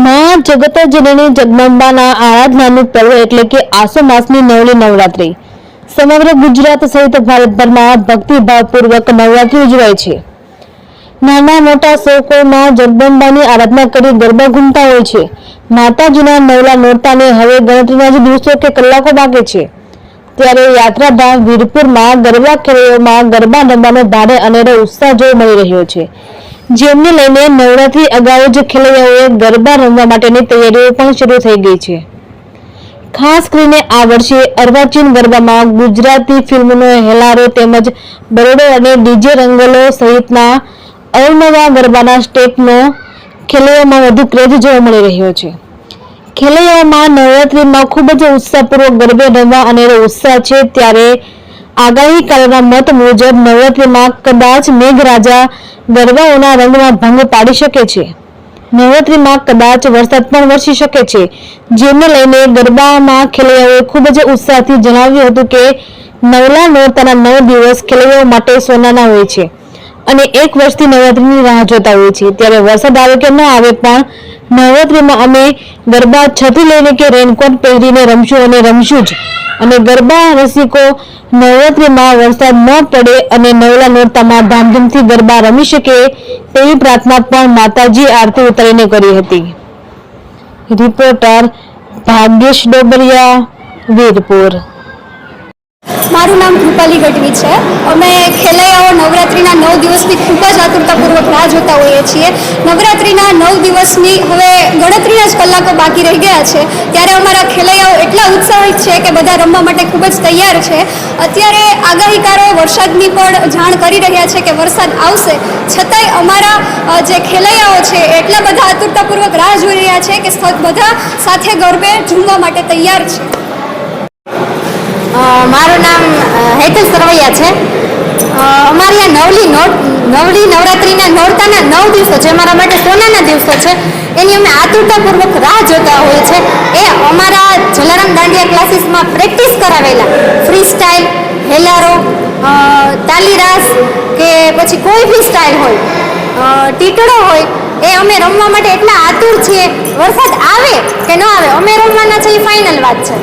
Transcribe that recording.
માં જગત જનની જગદંબાના આરાધનાનું પર્વ એટલે કે આસો માસની નવલી નવરાત્રી સમગ્ર ગુજરાત સહિત ભારતભરમાં ભક્તિભાવપૂર્વક નવરાત્રી ઉજવાય છે. નાના મોટા સૌ કોઈ માં જગદંબાની આરાધના કરી ગરબા ઘૂમતા હોય છે. માતાજીના નવલા નોરતાને હવે ગણતરીના જ દિવસો કે કલાકો બાકી છે. ત્યારે યાત્રાધામ વીરપુરમાં ગરબા ખેલૈયાઓમાં ગરબા રમવાનો ભારે અનેરો ઉત્સાહ જોવા મળી રહ્યો છે, જેમને લઈને નવરાત્રી અગાઉ જ ખેલૈયાઓએ ગરબા રમવા માટેની તૈયારીઓ પણ શરૂ થઈ ગઈ છે. ખાસ કરીને આ વર્ષે અર્વાચીન ગરબામાં ગુજરાતી ફિલ્મનો હેલારો તેમજ બરોડો અને ડીજે રંગોલો સહિતના અવનવા ગરબાના સ્ટેપનો ખેલૈયાઓમાં વધુ ક્રેઝ જોવા મળી રહ્યો છે. ખેલૈયાઓમાં નવરાત્રીમાં ખૂબ જ ઉત્સાહપૂર્વક ગરબે રમવા અનેરો ઉત્સાહ છે. ત્યારે આગાહીકારોના મત મુજબ નવરાત્રીમાં કદાચ મેઘરાજા ગરબાઓના રંગમાં ભંગ પાડી શકે છે. નવરાત્રીમાં કદાચ વરસાદ પણ વરસી શકે છે, જેને લઈને ગરબામાં ખેલૈયાઓએ ખૂબ જ ઉત્સાહથી જણાવ્યું હતું કે નવલા નોરતાના 9 દિવસ ખેલૈયાઓ માટે સોનાના હોય છે અને 1 વર્ષથી નવરાત્રીની રાહ જોતા હોય છે. ત્યારે વરસાદ આવે કે ન આવે પણ નવરાત્રીમાં અમે ગરબા છત્રી લઈને કે રેનકોટ પહેરીને રમશું અને રમશું જ. અને ગરબા રસિકો નવરાત્રીમાં વરસાદ ન પડે અને નવલા નોરતામાં ધામધૂમથી ગરબા રમી શકે તેવી પ્રાર્થના પણ માતાજી આરતી ઉતારીને કરી હતી. રિપોર્ટર ભાગ્યેશ ડોબરિયા, વીરપુર. મારું નામ કૃપાલી ગઢવી છે. અમે ખેલૈયાઓ નવરાત્રિના 9 દિવસથી ખૂબ જ આતુરતાપૂર્વક રાહ જોતા હોઈએ છીએ. નવરાત્રિના 9 દિવસની હવે ગણતરીના જ કલાકો બાકી રહી ગયા છે, ત્યારે અમારા ખેલૈયાઓ એટલા ઉત્સાહિત છે કે બધા રમવા માટે ખૂબ જ તૈયાર છે. અત્યારે આગાહીકારો વરસાદની પણ જાણ કરી રહ્યા છે કે વરસાદ આવશે, છતાંય અમારા જે ખેલૈયાઓ છે એટલા બધા આતુરતાપૂર્વક રાહ જોઈ રહ્યા છે કે બધા સાથે ગરબે ઝૂમવા માટે તૈયાર છે. મારું નામ હેતલ સરવૈયા છે. અમારી આ નવલી નવરાત્રિના નોરતાના 9 દિવસો જે અમારા માટે સોનાના દિવસો છે, એની અમે આતુરતાપૂર્વક રાહ જોતા હોઈએ છે. એ અમારા જલારામ દાંડિયા ક્લાસીસમાં પ્રેક્ટિસ કરાવેલા ફ્રી સ્ટાઇલ, હેલારો, તાલીરાસ કે પછી કોઈ બી સ્ટાઇલ હોય, ટીટડો હોય, એ અમે રમવા માટે એટલા આતુર છીએ. વરસાદ આવે કે ન આવે, અમે રમવાના છે એ ફાઇનલ વાત છે.